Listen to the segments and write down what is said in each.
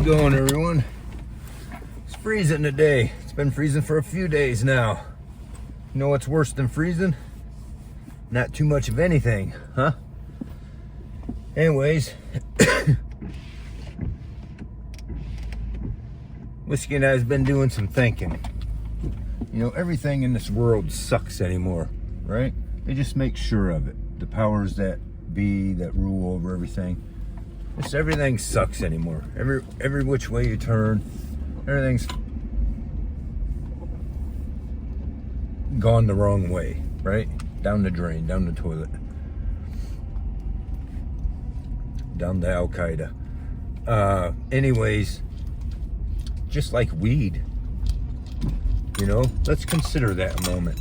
going, everyone? It's freezing today. It's been freezing for a few days now. You know what's worse than freezing? Not too much of anything, huh? Anyways, Whiskey and I have been doing some thinking. You know, everything in this world sucks anymore, right? They just make sure of it. The powers that be that rule over everything. Just everything sucks anymore. Every which way you turn, everything's gone the wrong way, right? Down the drain, down the toilet, down to Al Qaeda. Anyways, just like weed, you know, let's consider that a moment.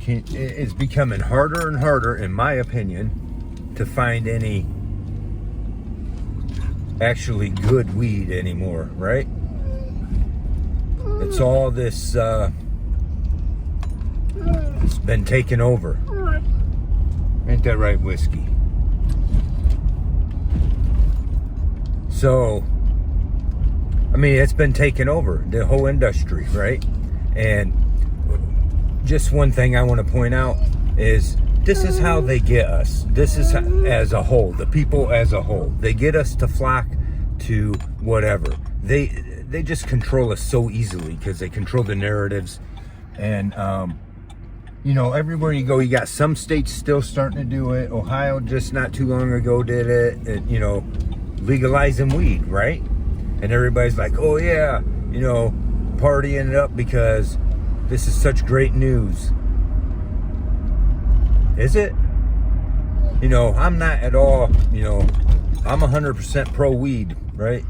It's becoming harder and harder, in my opinion, to find any actually good weed anymore, right? It's all this, it's been taken over. Ain't that right, Whiskey? So, I mean, it's been taken over, the whole industry, right? And just one thing I want to point out is this is how they get us. This is how, as a whole, the people as a whole. They get us to flock to whatever. They just control us so easily because they control the narratives. And, you know, everywhere you go, you got some states still starting to do it. Ohio just not too long ago did it. You know, legalizing weed, right? And everybody's like, oh yeah, you know, partying it up because this is such great news. Is it? You know, I'm not at all, you know, I'm 100% pro weed, right?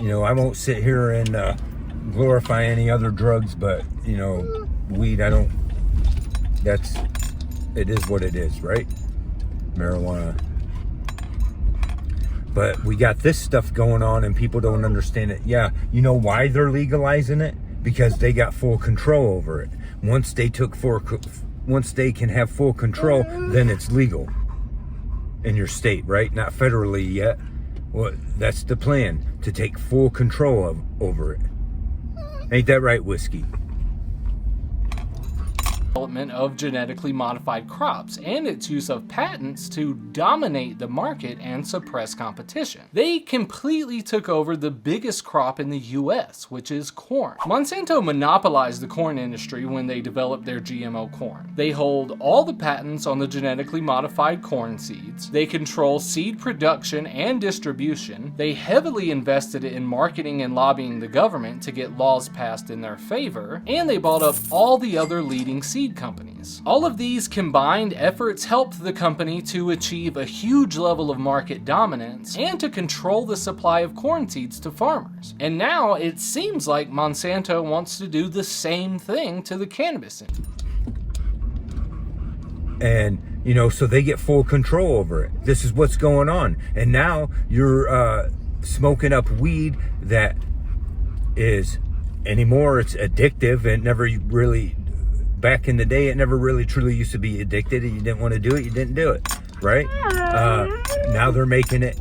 You know, I won't sit here and glorify any other drugs, but, you know, weed, it is what it is, right? Marijuana. But we got this stuff going on and people don't understand it. Yeah, you know why they're legalizing it? Because they got full control over it. Once they can have full control, then it's legal in your state, right? Not federally yet. Well, that's the plan, to take full control over it. Ain't that right, Whiskey? Development of genetically modified crops and its use of patents to dominate the market and suppress competition. They completely took over the biggest crop in the US, which is corn. Monsanto monopolized the corn industry when they developed their GMO corn. They hold all the patents on the genetically modified corn seeds. They control seed production and distribution. They heavily invested in marketing and lobbying the government to get laws passed in their favor, and they bought up all the other leading seed companies. All of these combined efforts helped the company to achieve a huge level of market dominance and to control the supply of corn seeds to farmers. And now it seems like Monsanto wants to do the same thing to the cannabis industry. And, you know, so they get full control over it. This is what's going on. And now you're smoking up weed that is, anymore, it's addictive and never really... Back in the day, it never really truly used to be addicted. You didn't want to do it, you didn't do it, right? Now they're making it,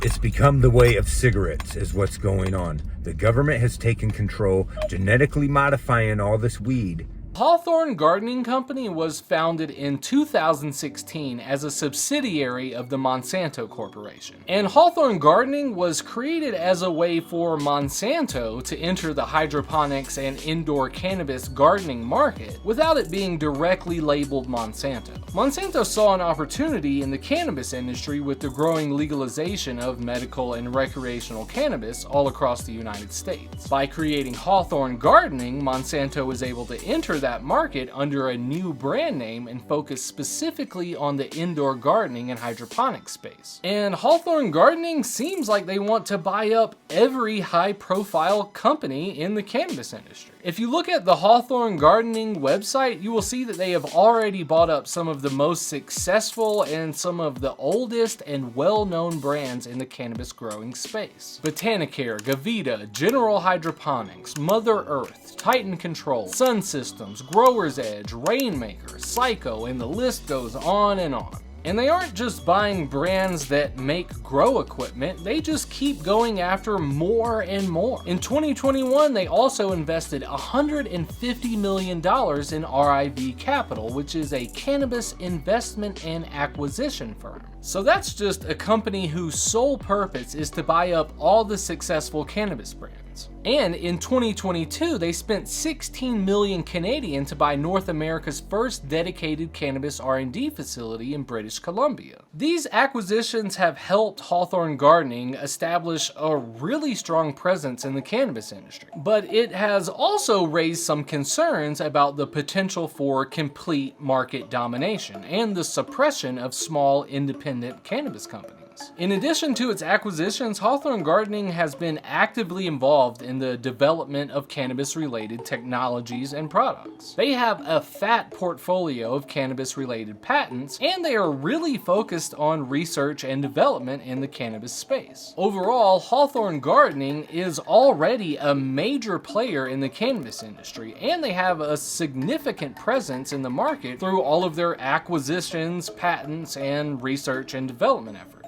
it's become the way of cigarettes is what's going on. The government has taken control, genetically modifying all this weed. Hawthorne Gardening Company was founded in 2016 as a subsidiary of the Monsanto Corporation. And Hawthorne Gardening was created as a way for Monsanto to enter the hydroponics and indoor cannabis gardening market without it being directly labeled Monsanto. Monsanto saw an opportunity in the cannabis industry with the growing legalization of medical and recreational cannabis all across the United States. By creating Hawthorne Gardening, Monsanto was able to enter that market under a new brand name and focus specifically on the indoor gardening and hydroponic space. And Hawthorne Gardening seems like they want to buy up every high-profile company in the cannabis industry. If you look at the Hawthorne Gardening website, you will see that they have already bought up some of the most successful and some of the oldest and well-known brands in the cannabis growing space. Botanicare, Gavita, General Hydroponics, Mother Earth, Titan Control, Sun Systems, Grower's Edge, Rainmaker, Psycho, and the list goes on and on. And they aren't just buying brands that make grow equipment, they just keep going after more and more. In 2021, they also invested $150 million in RIV Capital, which is a cannabis investment and acquisition firm. So that's just a company whose sole purpose is to buy up all the successful cannabis brands. And in 2022, they spent 16 million Canadian to buy North America's first dedicated cannabis R&D facility in British Columbia. These acquisitions have helped Hawthorne Gardening establish a really strong presence in the cannabis industry. But it has also raised some concerns about the potential for complete market domination and the suppression of small independent cannabis companies. In addition to its acquisitions, Hawthorne Gardening has been actively involved in the development of cannabis-related technologies and products. They have a fat portfolio of cannabis-related patents, and they are really focused on research and development in the cannabis space. Overall, Hawthorne Gardening is already a major player in the cannabis industry, and they have a significant presence in the market through all of their acquisitions, patents, and research and development efforts.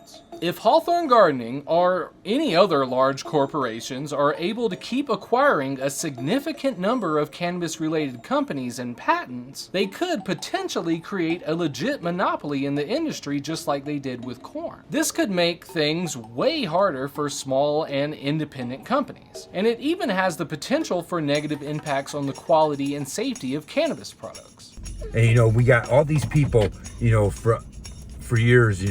If Hawthorne Gardening or any other large corporations are able to keep acquiring a significant number of cannabis-related companies and patents, they could potentially create a legit monopoly in the industry just like they did with corn. This could make things way harder for small and independent companies, and it even has the potential for negative impacts on the quality and safety of cannabis products. And we got all these people, for years,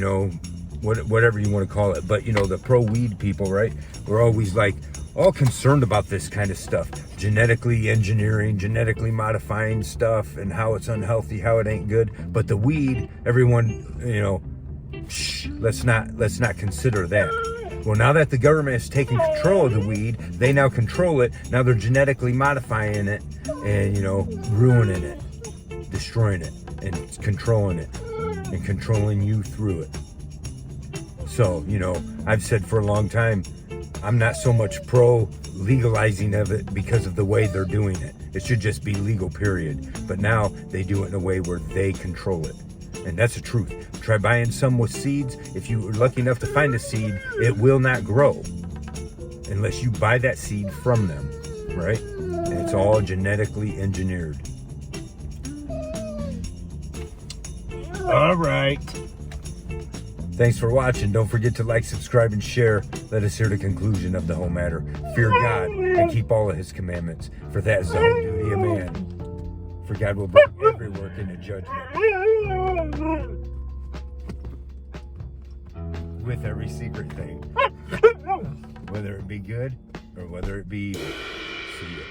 whatever you want to call it, but the pro-weed people, right? We're always like all concerned about this kind of stuff, genetically engineering, genetically modifying stuff, and how it's unhealthy, how it ain't good. But the weed, everyone, let's not consider that. Well, now that the government has taken control of the weed, they now control it. Now they're genetically modifying it and ruining it, destroying it, and controlling it, and controlling you through it. So, I've said for a long time, I'm not so much pro legalizing of it because of the way they're doing it. It should just be legal, period. But now they do it in a way where they control it. And that's the truth. Try buying some with seeds. If you are lucky enough to find a seed, it will not grow unless you buy that seed from them, right? And it's all genetically engineered. All right. Thanks for watching. Don't forget to like, subscribe, and share. Let us hear the conclusion of the whole matter. Fear God and keep all of his commandments, for that is the whole duty of man. For God will bring every work into judgment, with every secret thing, whether it be good or whether it be evil. See ya.